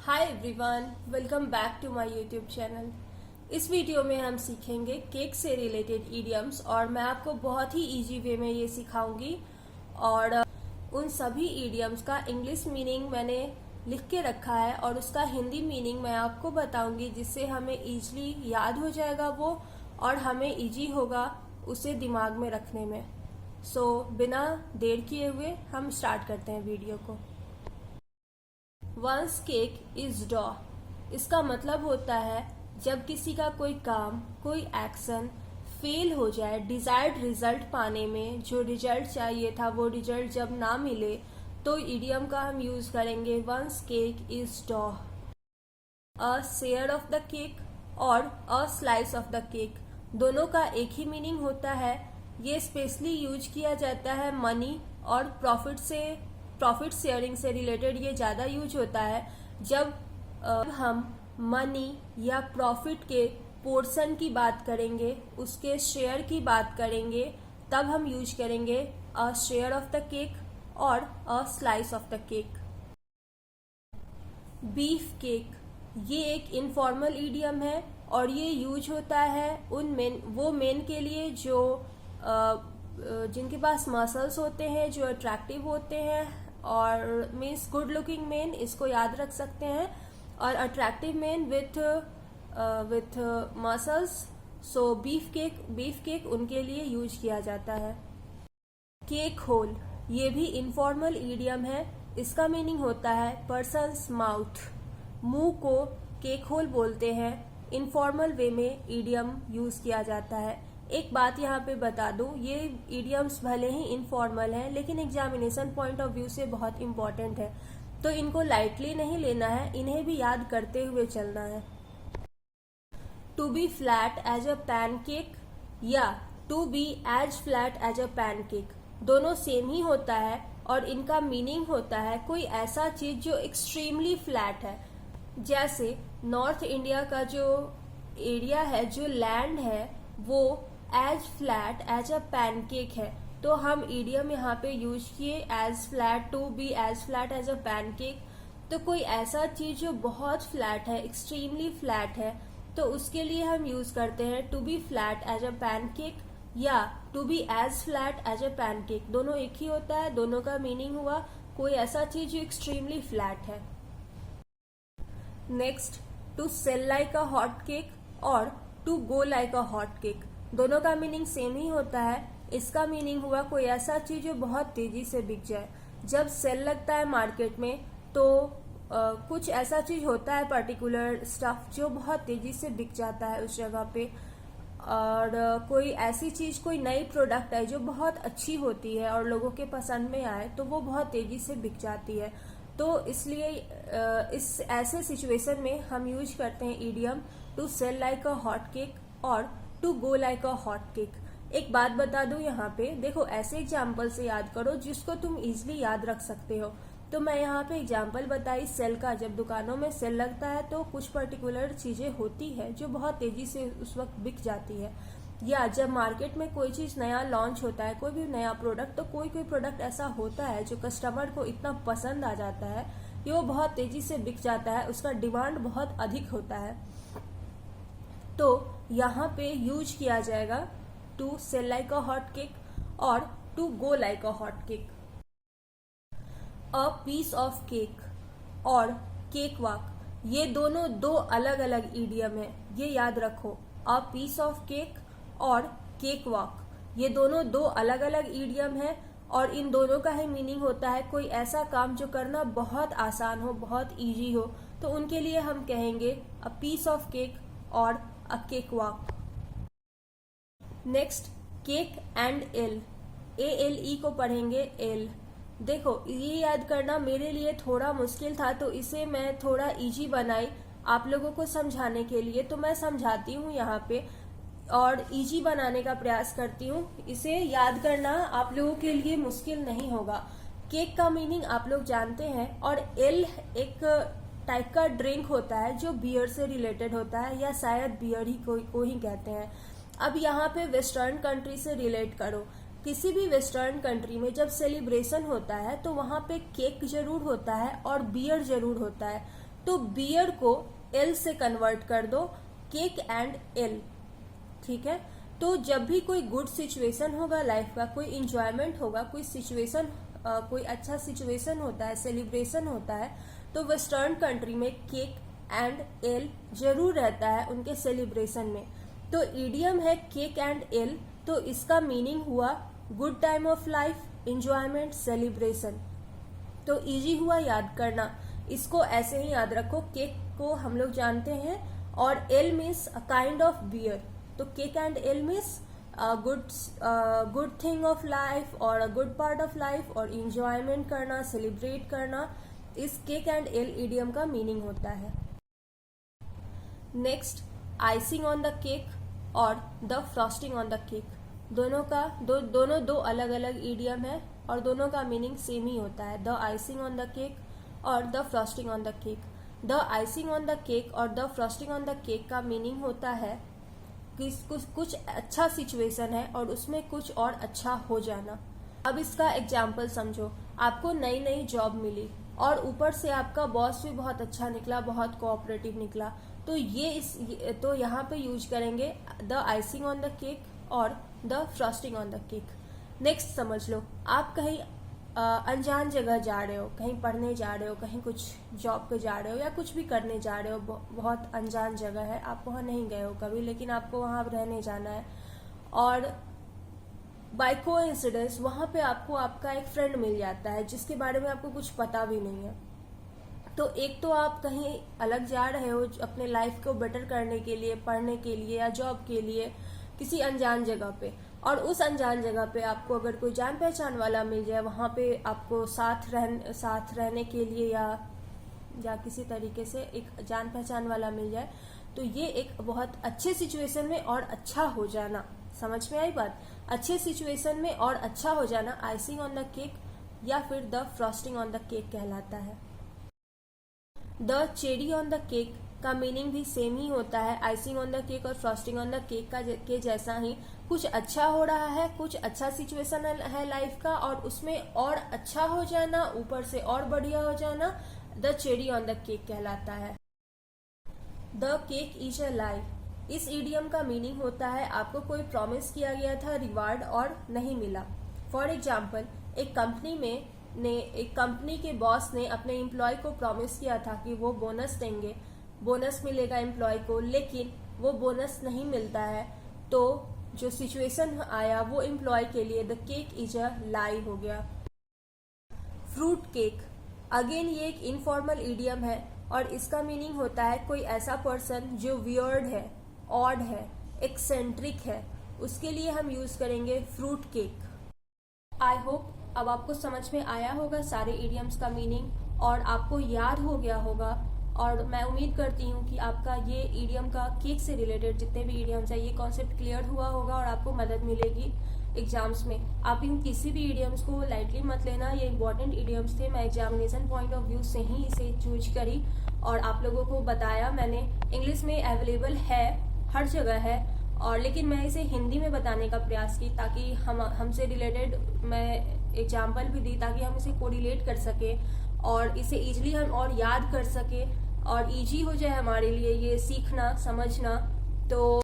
Hi everyone, welcome back to my YouTube channel. इस video में हम सीखेंगे केक से रिलेटेड इडियम्स और मैं आपको बहुत ही इजी वे में ये सिखाऊंगी। और उन सभी इडियम्स का इंग्लिश मीनिंग मैंने लिख के रखा है और उसका हिंदी मीनिंग मैं आपको बताऊंगी, जिससे हमें इजीली याद हो जाएगा वो और हमें इजी होगा उसे दिमाग में रखने में। सो बिना देर किए हुए हम स्टार्ट करते हैं वीडियो को। वंस केक इज डॉ, इसका मतलब होता है जब किसी का कोई काम, कोई एक्शन फेल हो जाए, डिजायर्ड रिजल्ट पाने में, जो रिजल्ट चाहिए था वो रिजल्ट जब ना मिले, तो इडियम का हम यूज करेंगे once cake is dough. A share of the cake और a slice of the cake, दोनों का एक ही मीनिंग होता है। ये स्पेशली यूज किया जाता है मनी और प्रॉफिट शेयरिंग से रिलेटेड ये ज़्यादा यूज होता है। जब हम मनी या प्रॉफिट के पोर्शन की बात करेंगे, उसके शेयर की बात करेंगे, तब हम यूज करेंगे a share of the cake और a slice of the cake. Beefcake, ये एक इनफॉर्मल ईडियम है और ये यूज होता है वो मेन के लिए जो जिनके पास मसल्स होते हैं, जो अट्रैक्टिव होते हैं, और मीन्स गुड लुकिंग मेन, इसको याद रख सकते हैं, और attractive main with muscles. So beef cake उनके लिए यूज किया जाता है। केक होल, ये भी इनफॉर्मल ईडियम है। इसका मीनिंग होता है पर्सन्स माउथ, मुंह को केक होल बोलते हैं। इनफॉर्मल वे में ईडियम यूज किया जाता है। एक बात यहाँ पे बता दूं, ये ईडियम्स भले ही इनफॉर्मल हैं लेकिन एग्जामिनेशन पॉइंट ऑफ व्यू से बहुत इंपॉर्टेंट है, तो इनको लाइटली नहीं लेना है, इन्हें भी याद करते हुए चलना है। To be flat as a pancake या to be as flat as a pancake, दोनों सेम ही होता है और इनका मीनिंग होता है कोई ऐसा चीज जो एक्सट्रीमली फ्लैट है। जैसे नॉर्थ इंडिया का जो एरिया है, जो लैंड है, वो as flat as a pancake है, तो हम इडियम यहाँ पे यूज किए as flat, to be as flat as a pancake. तो कोई ऐसा चीज जो बहुत फ्लैट है, एक्सट्रीमली फ्लैट है, तो उसके लिए हम यूज करते हैं to be flat as a pancake या to be as flat as a pancake. दोनों एक ही होता है, दोनों का मीनिंग हुआ कोई ऐसा चीज जो एक्सट्रीमली फ्लैट है। Next, to sell like a hot cake और to go like a hot cake, दोनों का मीनिंग सेम ही होता है। इसका मीनिंग हुआ कोई ऐसा चीज जो बहुत तेजी से बिक जाए। जब सेल लगता है मार्केट में तो कुछ ऐसा चीज होता है, पर्टिकुलर स्टफ, जो बहुत तेजी से बिक जाता है उस जगह पे। और कोई ऐसी चीज, कोई नई प्रोडक्ट है जो बहुत अच्छी होती है और लोगों के पसंद में आए, तो वो बहुत तेजी से बिक जाती है। तो इसलिए इस ऐसे सिचुएशन में हम यूज करते हैं idiom to sell like a hot cake और to go like a hot cake. एक बात बता दूं यहाँ पे, देखो ऐसे एग्जाम्पल से याद करो जिसको तुम इजिली याद रख सकते हो। तो मैं यहाँ पे एग्जाम्पल बताई सेल का। जब दुकानों में सेल लगता है तो कुछ पर्टिकुलर चीजें होती है जो बहुत तेजी से उस वक्त बिक जाती है। या जब मार्केट में कोई चीज नया लॉन्च होता है, कोई भी नया प्रोडक्ट, तो कोई प्रोडक्ट ऐसा होता है जो कस्टमर को इतना पसंद आ जाता है कि वो बहुत तेजी से बिक जाता है, उसका डिमांड बहुत अधिक होता है। तो यहाँ पे यूज किया जाएगा to sell like a hot cake और to go like a hot cake. A piece of cake और केक वॉक, ये दोनों दो अलग अलग इडियम है, ये याद रखो। अ पीस ऑफ केक और केक वॉक, ये दोनों दो अलग अलग इडियम है और इन दोनों का ही मीनिंग होता है कोई ऐसा काम जो करना बहुत आसान हो, बहुत इजी हो, तो उनके लिए हम कहेंगे अ पीस ऑफ केक और अ cake walk. Next, cake and L, ALE को पढ़ेंगे एल। देखो ये याद करना मेरे लिए थोड़ा मुश्किल था, तो इसे मैं थोड़ा इजी बनाई आप लोगों को समझाने के लिए, तो मैं समझाती हूँ यहाँ पे और इजी बनाने का प्रयास करती हूँ। इसे याद करना आप लोगों के लिए मुश्किल नहीं होगा। केक का मीनिंग आप लोग जानते हैं और एल एक टाइप का ड्रिंक होता है जो बियर से रिलेटेड होता है, या शायद बियर ही को ही कहते हैं। अब यहाँ पे वेस्टर्न कंट्री से रिलेट करो। किसी भी वेस्टर्न कंट्री में जब सेलिब्रेशन होता है तो वहाँ पे केक जरूर होता है और बियर जरूर होता है। तो बियर को एल से कन्वर्ट कर दो, केक एंड एल, ठीक है। तो जब भी कोई गुड सिचुएशन होगा लाइफ का, कोई इंजॉयमेंट होगा, कोई सिचुएशन, कोई अच्छा सिचुएशन होता है, सेलिब्रेशन होता है, तो वेस्टर्न कंट्री में केक एंड एल जरूर रहता है उनके सेलिब्रेशन में। तो इडियम है केक एंड एल, तो इसका मीनिंग हुआ good time of life, enjoyment, celebration. तो इजी हुआ याद करना, इसको ऐसे ही याद रखो। केक को हम लोग जानते हैं, और ale means a kind of beer, तो cake and ale means good thing of life और a good part of life, और इंजॉयमेंट करना, सेलिब्रेट करना, इस केक एंड एल इडियम का मीनिंग होता है। Next, icing on the cake और the frosting on the cake, दोनों दो अलग अलग इडियम है और दोनों का मीनिंग सेम ही होता है, the icing on the cake और the frosting on the cake. The icing on the cake और the frosting on the cake का मीनिंग होता है कि कुछ अच्छा सिचुएशन है और उसमें कुछ और अच्छा हो जाना। अब इसका एग्जाम्पल समझो, आपको नई नई जॉब मिली और ऊपर से आपका बॉस भी बहुत अच्छा निकला, बहुत कोऑपरेटिव निकला, तो तो यहाँ पे यूज करेंगे the icing on the cake और the frosting on the cake. Next समझ लो, आप कहीं अनजान जगह जा रहे हो, कहीं पढ़ने जा रहे हो, कहीं कुछ जॉब पे जा रहे हो या कुछ भी करने जा रहे हो, बहुत अनजान जगह है, आप वहाँ नहीं गए हो कभी, लेकिन आपको वहाँ रहने जाना है, और बाय कोइंसिडेंस वहाँ पे आपको आपका एक फ्रेंड मिल जाता है जिसके बारे में आपको कुछ पता भी नहीं है। तो एक तो आप कहीं अलग जा रहे हो अपने लाइफ को बेटर करने के लिए, पढ़ने के लिए या जॉब के लिए, किसी अनजान जगह पे, और उस अनजान जगह पे आपको अगर कोई जान पहचान वाला मिल जाए, वहाँ पे आपको साथ रहने के लिए या किसी तरीके से एक जान पहचान वाला मिल जाए, तो ये एक बहुत अच्छे सिचुएशन में और अच्छा हो जाना। समझ में आई बात? अच्छे सिचुएशन में और अच्छा हो जाना आइसिंग ऑन द केक या फिर the frosting on the cake कहलाता है। The cherry on the cake का मीनिंग भी सेम ही होता है, आइसिंग ऑन द केक और फ्रॉस्टिंग ऑन द केक के जैसा ही। कुछ अच्छा हो रहा है, कुछ अच्छा सिचुएशन है लाइफ का, और उसमें और अच्छा हो जाना, ऊपर से और बढ़िया हो जाना, the cherry on the cake कहलाता है। द केक इज अ लाई, इस इडियम का मीनिंग होता है आपको कोई प्रॉमिस किया गया था रिवार्ड और नहीं मिला। फॉर एग्जाम्पल, एक कंपनी के बॉस ने अपने एम्प्लॉय को प्रॉमिस किया था कि वो बोनस देंगे, बोनस मिलेगा एम्प्लॉय को, लेकिन वो बोनस नहीं मिलता है, तो जो सिचुएशन आया वो एम्प्लॉय के लिए द केक इज अ लाई हो गया। फ्रूट केक, अगेन ये एक इनफॉर्मल इडियम है और इसका मीनिंग होता है कोई ऐसा पर्सन जो वियर्ड है, ऑड है, एक्सेंट्रिक है, उसके लिए हम यूज करेंगे फ्रूट केक। आई होप अब आपको समझ में आया होगा सारे इडियम्स का मीनिंग और आपको याद हो गया होगा, और मैं उम्मीद करती हूँ कि आपका ये इडियम का केक से रिलेटेड जितने भी इडियम्स है ये कॉन्सेप्ट क्लियर हुआ होगा और आपको मदद मिलेगी एग्जाम्स में। आप इन किसी भी इडियम्स को लाइटली मत लेना, ये इंपॉर्टेंट इडियम्स थे, मैं एग्जामिनेशन पॉइंट ऑफ व्यू से ही इसे चूज करी और आप लोगों को बताया मैंने। इंग्लिश में अवेलेबल है, हर जगह है, और लेकिन मैं इसे हिंदी में बताने का प्रयास की ताकि हमसे रिलेटेड मैं एग्जाम्पल भी दी ताकि हम इसे कोरिलेट कर सके और इसे इजीली हम और याद कर सके और इजी हो जाए हमारे लिए ये सीखना समझना। तो